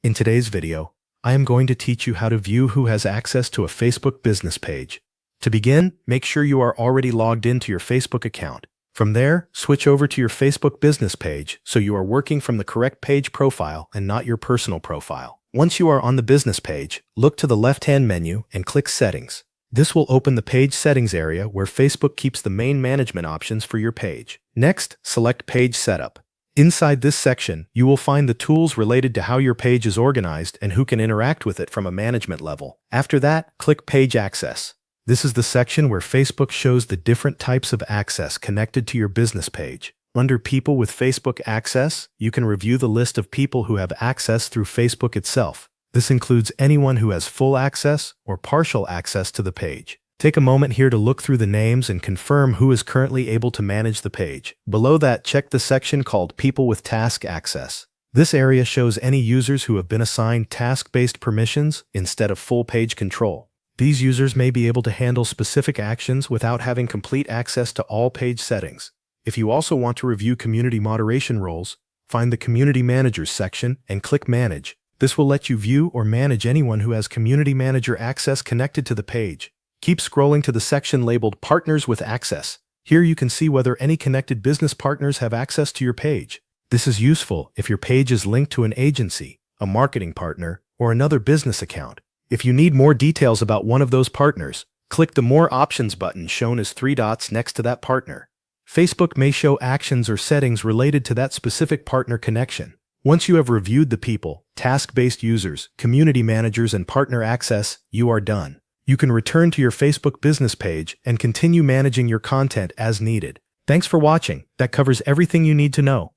In today's video, I am going to teach you how to view who has access to a Facebook business page. To begin, make sure you are already logged into your Facebook account. From there, switch over to your Facebook business page so you are working from the correct page profile and not your personal profile. Once you are on the business page, look to the left-hand menu and click Settings. This will open the Page Settings area where Facebook keeps the main management options for your page. Next, select Page Setup. Inside this section, you will find the tools related to how your page is organized and who can interact with it from a management level. After that, click Page Access. This is the section where Facebook shows the different types of access connected to your business page. Under People with Facebook Access, you can review the list of people who have access through Facebook itself. This includes anyone who has full access or partial access to the page. Take a moment here to look through the names and confirm who is currently able to manage the page. Below that, check the section called People with Task Access. This area shows any users who have been assigned task-based permissions instead of full page control. These users may be able to handle specific actions without having complete access to all page settings. If you also want to review community moderation roles, find the Community Managers section and click Manage. This will let you view or manage anyone who has Community Manager access connected to the page. Keep scrolling to the section labeled Partners with Access. Here you can see whether any connected business partners have access to your page. This is useful if your page is linked to an agency, a marketing partner, or another business account. If you need more details about one of those partners, click the More Options button shown as 3 dots next to that partner. Facebook may show actions or settings related to that specific partner connection. Once you have reviewed the people, task-based users, community managers, and partner access, you are done. You can return to your Facebook business page and continue managing your content as needed. Thanks for watching. That covers everything you need to know.